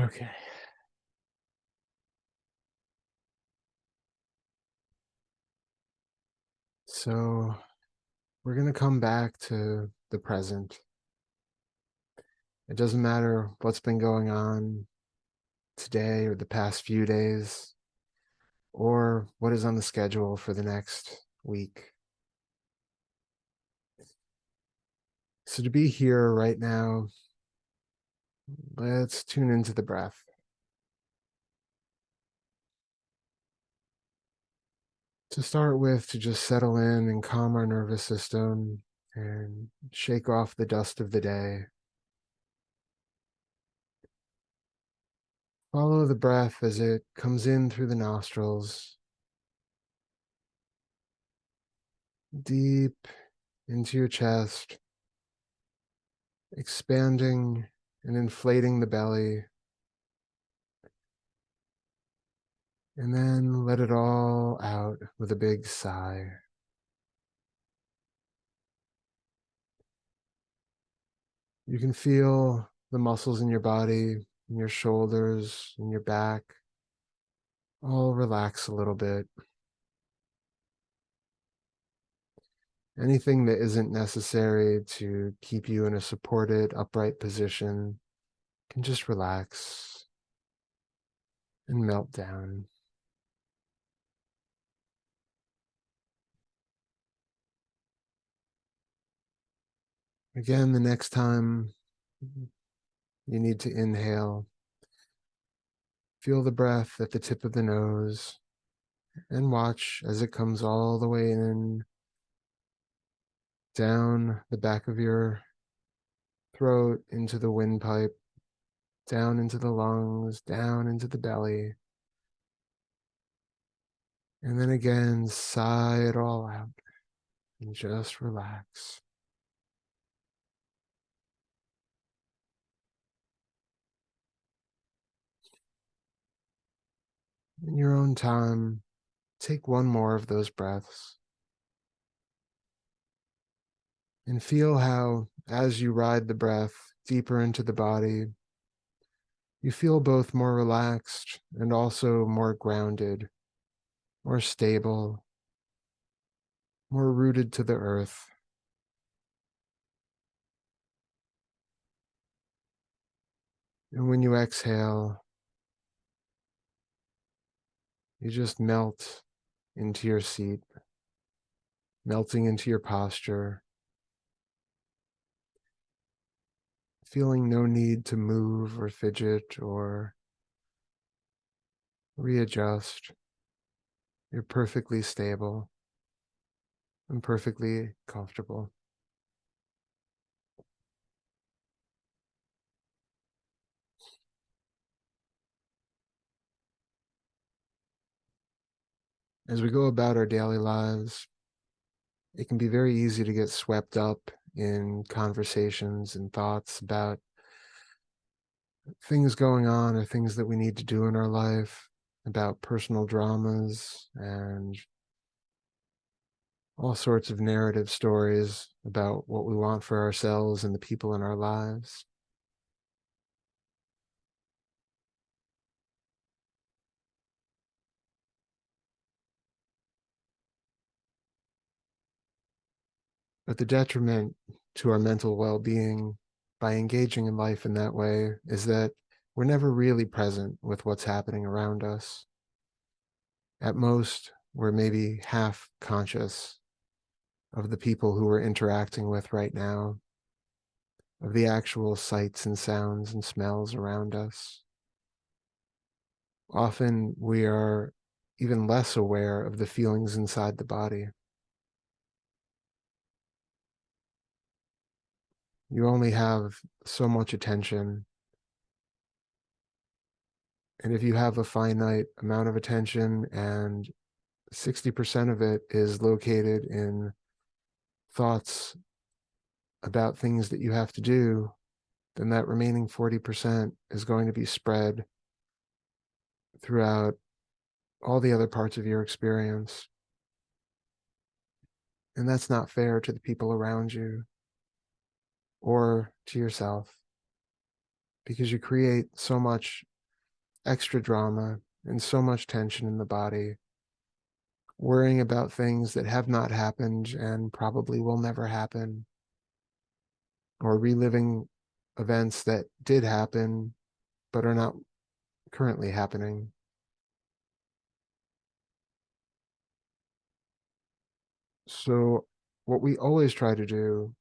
Okay. So we're going to come back to the present. It doesn't matter what's been going on today or the past few days or what is on the schedule for the next week. So to be here right now, let's tune into the breath. To start with, to just settle in and calm our nervous system and shake off the dust of the day. Follow the breath as it comes in through the nostrils, deep into your chest, expanding and inflating the belly, and then let it all out with a big sigh. You can feel the muscles in your body, in your shoulders, in your back, all relax a little bit. Anything that isn't necessary to keep you in a supported, upright position can just relax and melt down. Again, the next time you need to inhale, feel the breath at the tip of the nose and watch as it comes all the way in, down the back of your throat, into the windpipe, down into the lungs, down into the belly. And then again, sigh it all out and just relax. In your own time, take one more of those breaths and feel how, as you ride the breath deeper into the body, you feel both more relaxed and also more grounded, more stable, more rooted to the earth. And when you exhale, you just melt into your seat, melting into your posture, feeling no need to move or fidget or readjust. You're perfectly stable and perfectly comfortable. As we go about our daily lives, it can be very easy to get swept up in conversations and thoughts about things going on or things that we need to do in our life, about personal dramas and all sorts of narrative stories about what we want for ourselves and the people in our lives. But the detriment to our mental well-being by engaging in life in that way is that we're never really present with what's happening around us. At most, we're maybe half conscious of the people who we're interacting with right now, of the actual sights and sounds and smells around us. Often we are even less aware of the feelings inside the body. You only have so much attention. And if you have a finite amount of attention and 60% of it is located in thoughts about things that you have to do, then that remaining 40% is going to be spread throughout all the other parts of your experience. And that's not fair to the people around you or to yourself, because you create so much extra drama and so much tension in the body, worrying about things that have not happened and probably will never happen, or reliving events that did happen but are not currently happening. So, what we always try to do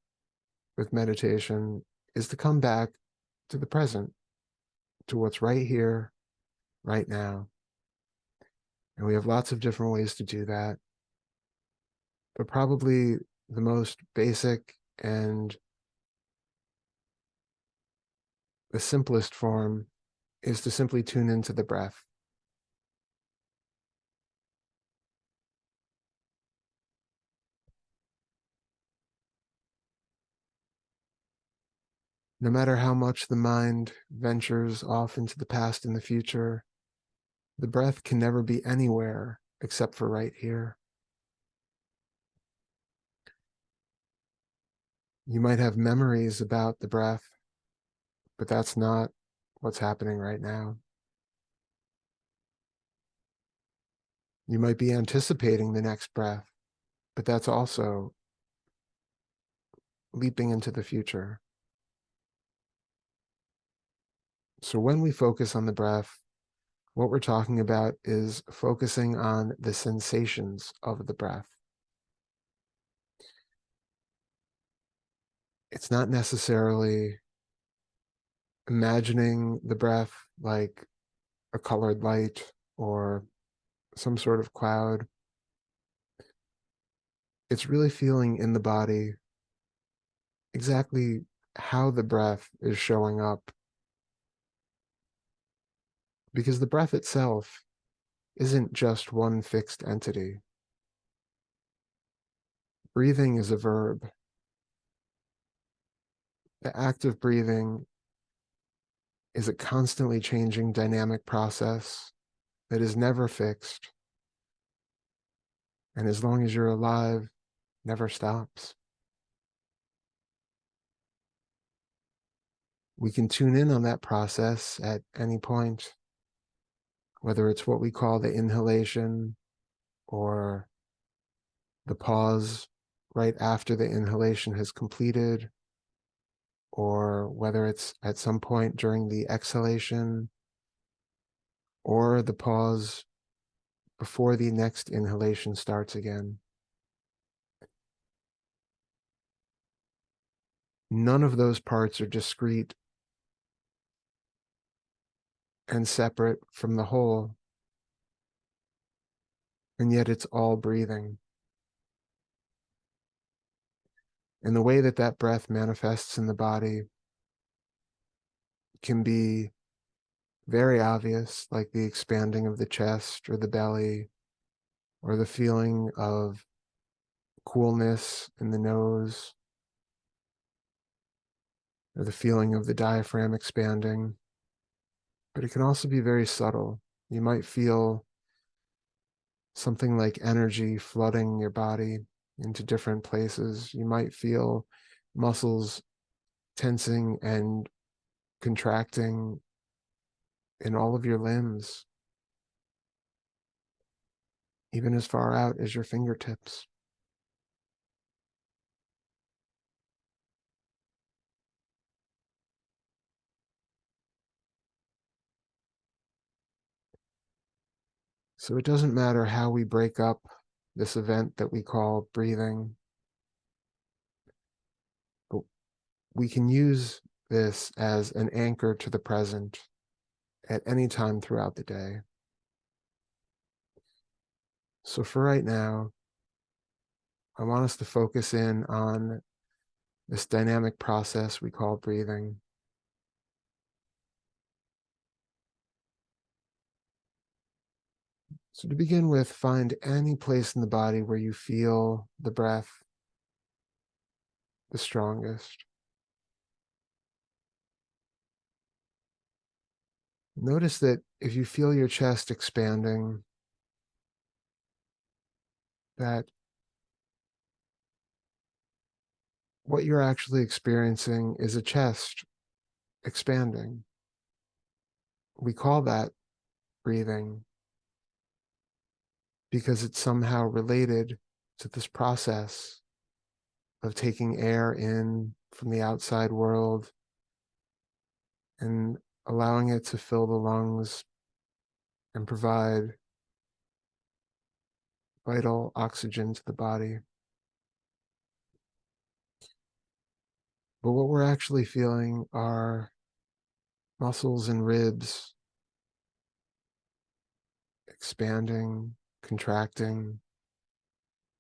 with meditation is to come back to the present, to what's right here, right now. And we have lots of different ways to do that. But probably the most basic and the simplest form is to simply tune into the breath. No matter how much the mind ventures off into the past and the future, the breath can never be anywhere except for right here. You might have memories about the breath, but that's not what's happening right now. You might be anticipating the next breath, but that's also leaping into the future. So when we focus on the breath, what we're talking about is focusing on the sensations of the breath. It's not necessarily imagining the breath like a colored light or some sort of cloud. It's really feeling in the body exactly how the breath is showing up. Because the breath itself isn't just one fixed entity. Breathing is a verb. The act of breathing is a constantly changing dynamic process that is never fixed. And as long as you're alive, never stops. We can tune in on that process at any point, whether it's what we call the inhalation or the pause right after the inhalation has completed, or whether it's at some point during the exhalation or the pause before the next inhalation starts again. None of those parts are discrete and separate from the whole, and yet it's all breathing. And the way that that breath manifests in the body can be very obvious, like the expanding of the chest or the belly, or the feeling of coolness in the nose, or the feeling of the diaphragm expanding. But it can also be very subtle. You might feel something like energy flooding your body into different places. You might feel muscles tensing and contracting in all of your limbs, even as far out as your fingertips. So it doesn't matter how we break up this event that we call breathing, but we can use this as an anchor to the present at any time throughout the day. So for right now, I want us to focus in on this dynamic process we call breathing. So to begin with, find any place in the body where you feel the breath the strongest. Notice that if you feel your chest expanding, that what you're actually experiencing is a chest expanding. We call that breathing because it's somehow related to this process of taking air in from the outside world and allowing it to fill the lungs and provide vital oxygen to the body. But what we're actually feeling are muscles and ribs expanding, contracting,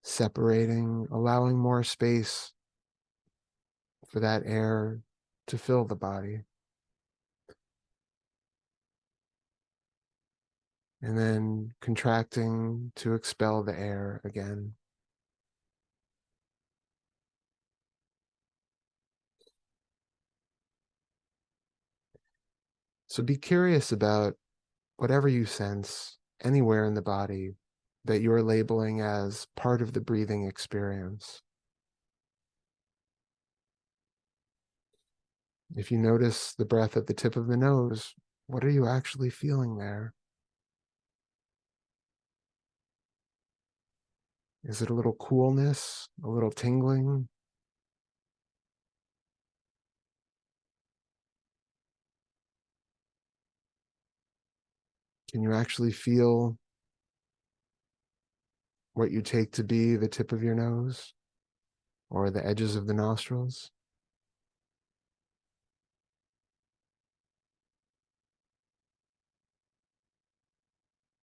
separating, allowing more space for that air to fill the body. And then contracting to expel the air again. So be curious about whatever you sense anywhere in the body that you're labeling as part of the breathing experience. If you notice the breath at the tip of the nose, what are you actually feeling there? Is it a little coolness, a little tingling? Can you actually feel what you take to be the tip of your nose or the edges of the nostrils?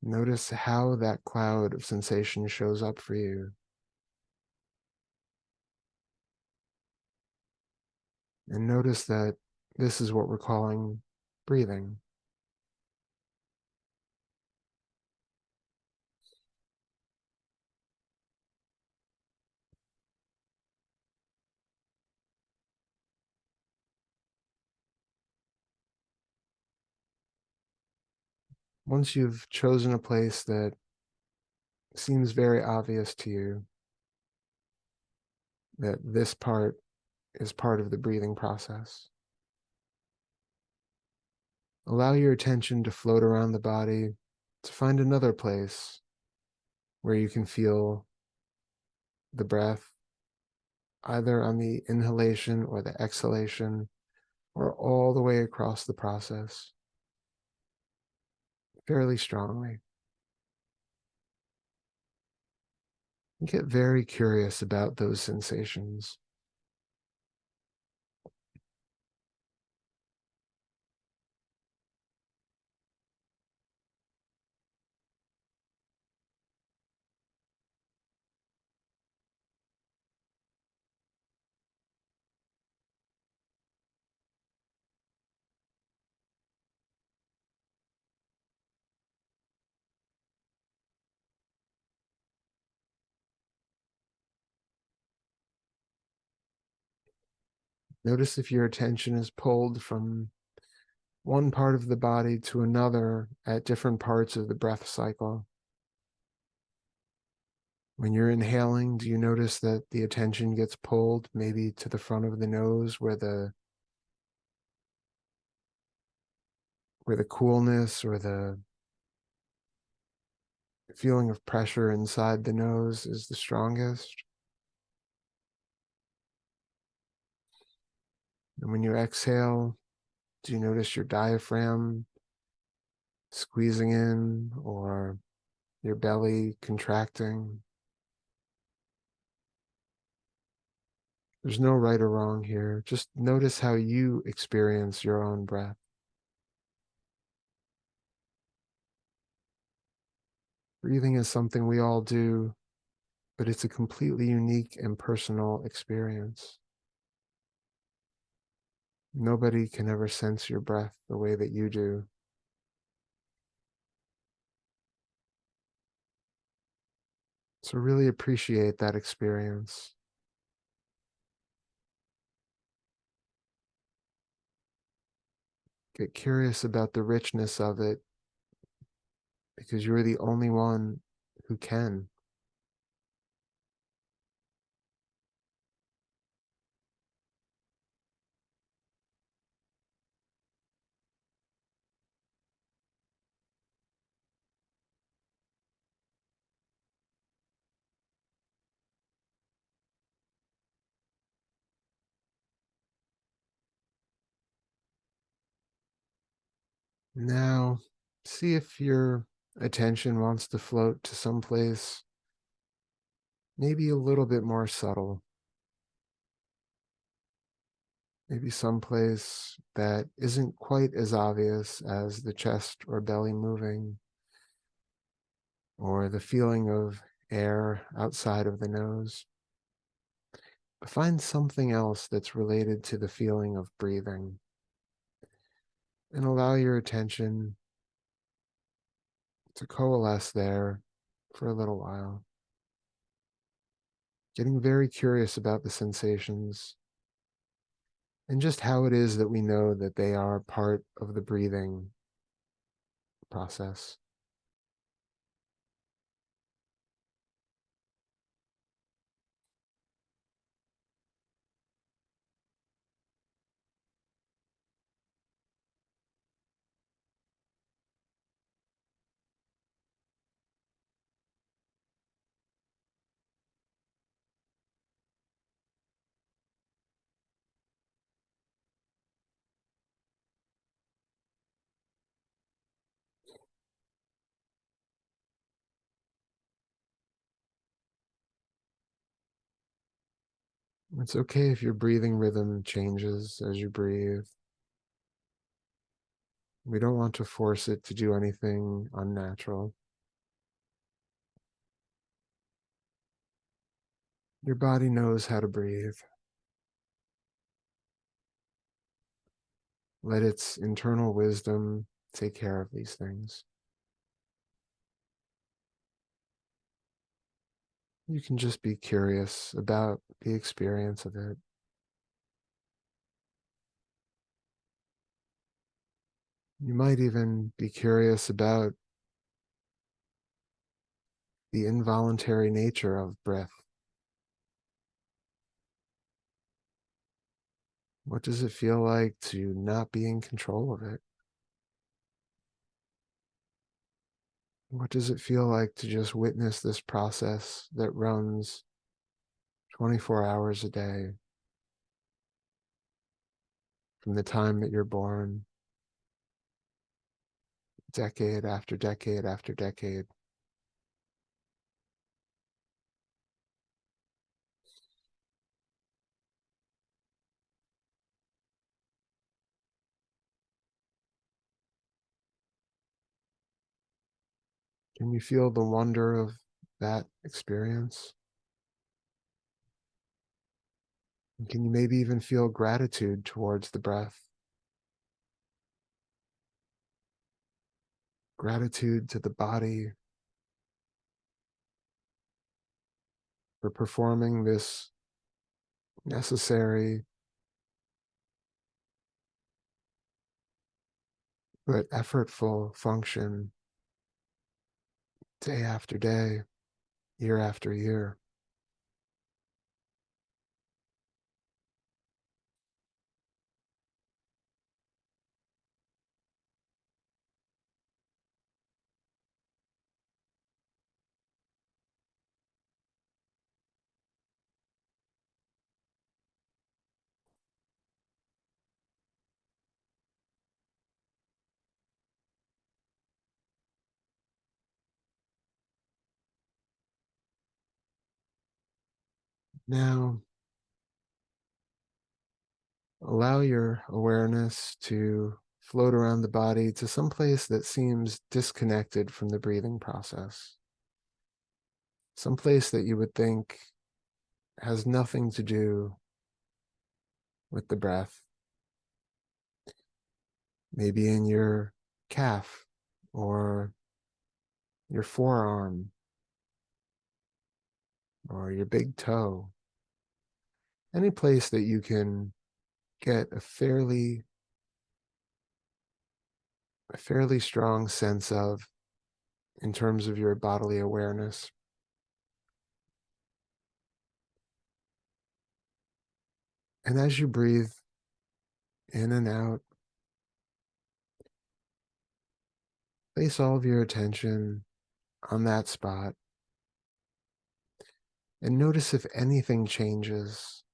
Notice how that cloud of sensation shows up for you. And notice that this is what we're calling breathing. Once you've chosen a place that seems very obvious to you, that this part is part of the breathing process, allow your attention to float around the body to find another place where you can feel the breath, either on the inhalation or the exhalation, or all the way across the process, fairly strongly. Get very curious about those sensations. Notice if your attention is pulled from one part of the body to another at different parts of the breath cycle. When you're inhaling, do you notice that the attention gets pulled maybe to the front of the nose where the coolness or the feeling of pressure inside the nose is the strongest? And when you exhale, do you notice your diaphragm squeezing in or your belly contracting? There's no right or wrong here. Just notice how you experience your own breath. Breathing is something we all do, but it's a completely unique and personal experience. Nobody can ever sense your breath the way that you do. So really appreciate that experience. Get curious about the richness of it because you're the only one who can. Now, see if your attention wants to float to someplace maybe a little bit more subtle, maybe someplace that isn't quite as obvious as the chest or belly moving, or the feeling of air outside of the nose. Find something else that's related to the feeling of breathing and allow your attention to coalesce there for a little while, getting very curious about the sensations and just how it is that we know that they are part of the breathing process. It's okay if your breathing rhythm changes as you breathe. We don't want to force it to do anything unnatural. Your body knows how to breathe. Let its internal wisdom take care of these things. You can just be curious about the experience of it. You might even be curious about the involuntary nature of breath. What does it feel like to not be in control of it? What does it feel like to just witness this process that runs 24 hours a day from the time that you're born, decade after decade after decade? Can you feel the wonder of that experience? And can you maybe even feel gratitude towards the breath? Gratitude to the body for performing this necessary but effortful function day after day, year after year. Now, allow your awareness to float around the body to some place that seems disconnected from the breathing process. Some place that you would think has nothing to do with the breath. Maybe in your calf or your forearm or your big toe. Any place that you can get a fairly strong sense of in terms of your bodily awareness. And as you breathe in and out, place all of your attention on that spot and notice if anything changes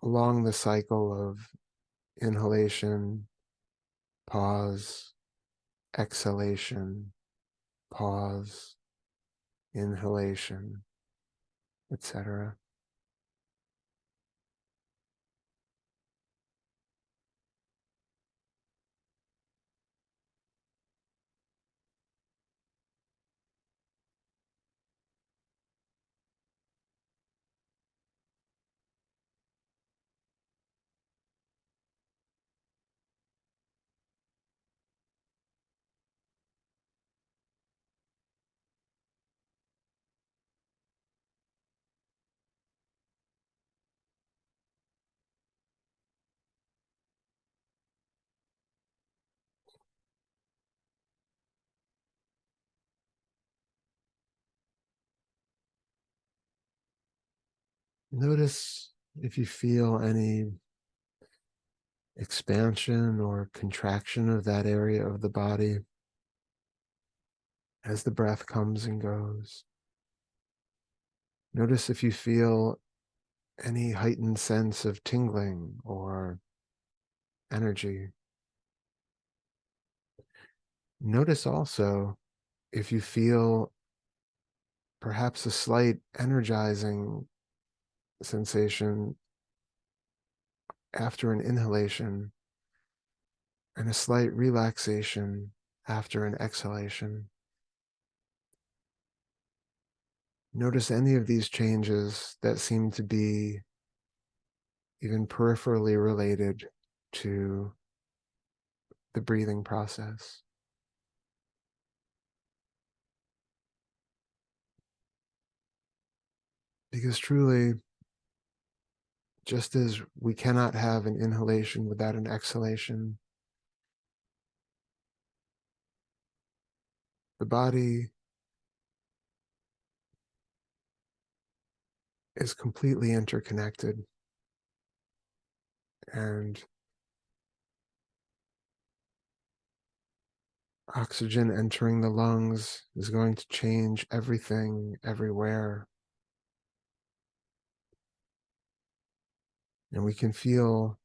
along the cycle of inhalation pause, exhalation, pause, inhalation, etc. Notice if you feel any expansion or contraction of that area of the body as the breath comes and goes. Notice if you feel any heightened sense of tingling or energy. Notice also if you feel perhaps a slight energizing sensation after an inhalation and a slight relaxation after an exhalation. Notice any of these changes that seem to be even peripherally related to the breathing process. Because truly, just as we cannot have an inhalation without an exhalation, the body is completely interconnected, and oxygen entering the lungs is going to change everything everywhere. And we can feel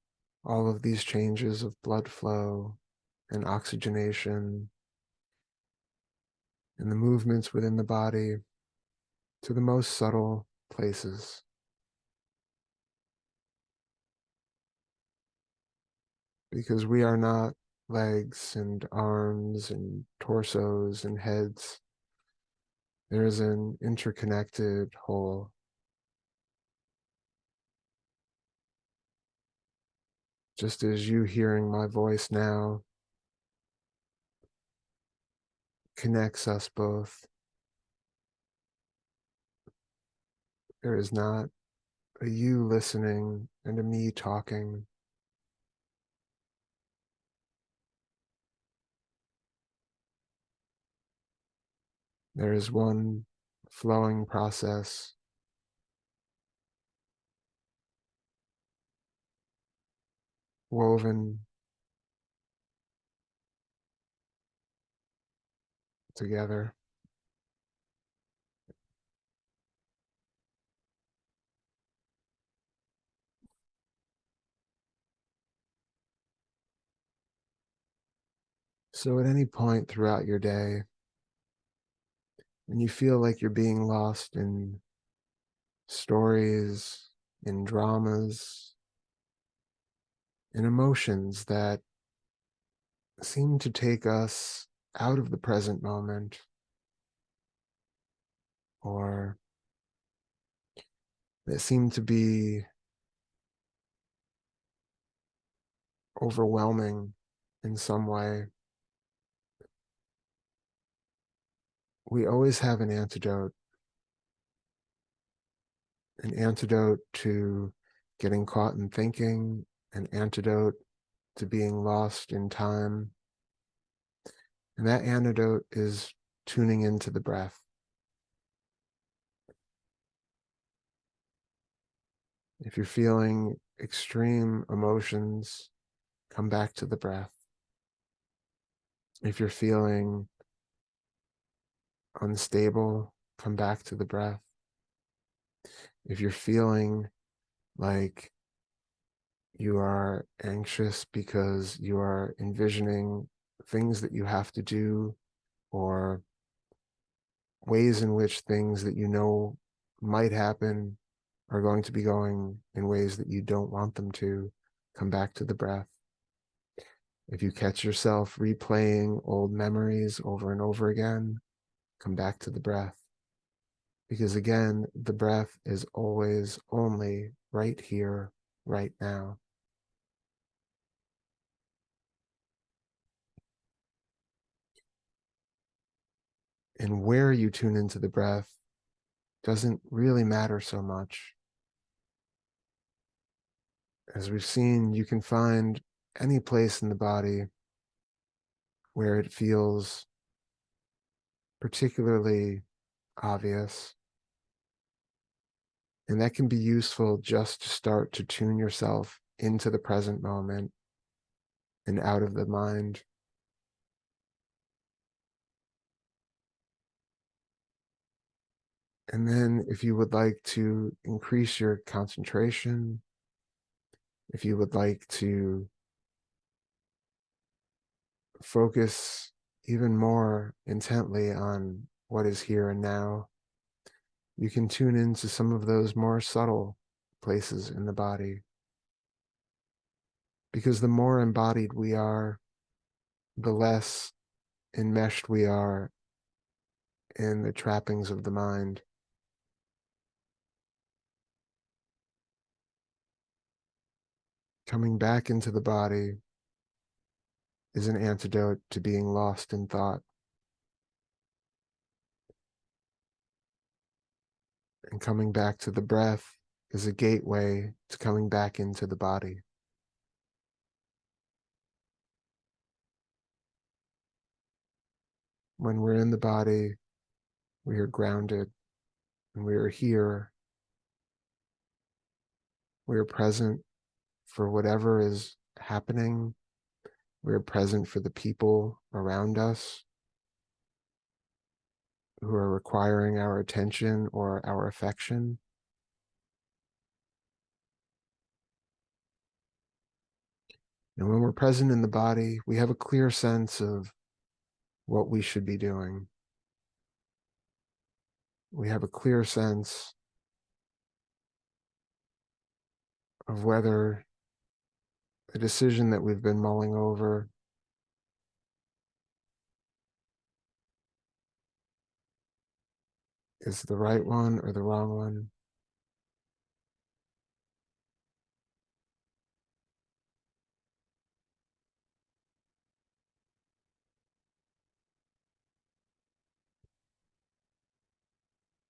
all of these changes of blood flow and oxygenation and the movements within the body to the most subtle places. Because we are not legs and arms and torsos and heads. There is an interconnected whole. Just as you hearing my voice now connects us both, there is not a you listening and a me talking. There is one flowing process, woven together. So at any point throughout your day, when you feel like you're being lost in stories, in dramas, in emotions that seem to take us out of the present moment, or that seem to be overwhelming in some way, we always have an antidote to getting caught in thinking, an antidote to being lost in time. And that antidote is tuning into the breath. If you're feeling extreme emotions, come back to the breath. If you're feeling unstable, come back to the breath. If you're feeling like You are anxious because you are envisioning things that you have to do, or ways in which things that you know might happen are going to be going in ways that you don't want them to. Come back to the breath. If you catch yourself replaying old memories over and over again, come back to the breath. Because again, the breath is always only right here, right now. And where you tune into the breath doesn't really matter so much. As we've seen, you can find any place in the body where it feels particularly obvious. And that can be useful just to start to tune yourself into the present moment and out of the mind. And then if you would like to increase your concentration, if you would like to focus even more intently on what is here and now, you can tune into some of those more subtle places in the body. Because the more embodied we are, the less enmeshed we are in the trappings of the mind. Coming back into the body is an antidote to being lost in thought. And coming back to the breath is a gateway to coming back into the body. When we're in the body, we are grounded, and we are here. We are present for whatever is happening. We are present for the people around us who are requiring our attention or our affection. And when we're present in the body, we have a clear sense of what we should be doing. We have a clear sense of whether the decision that we've been mulling over is the right one or the wrong one.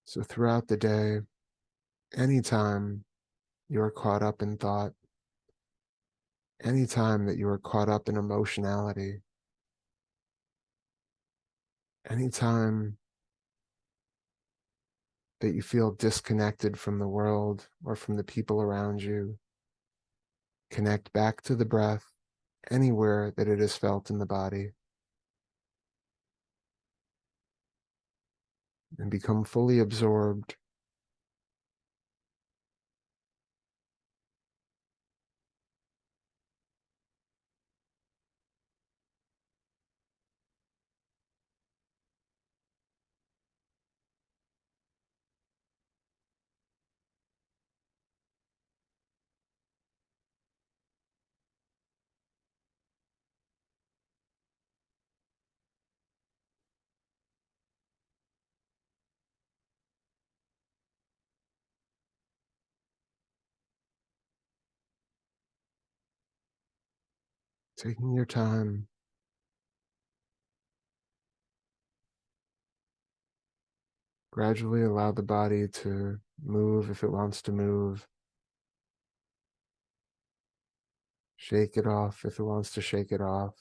So throughout the day, anytime you're caught up in thought, anytime that you are caught up in emotionality, anytime that you feel disconnected from the world or from the people around you, connect back to the breath anywhere that it is felt in the body and become fully absorbed. Taking your time, gradually allow the body to move if it wants to move. Shake it off if it wants to shake it off.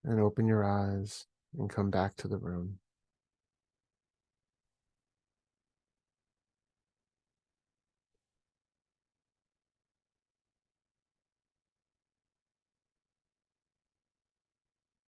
And open your eyes and come back to the room.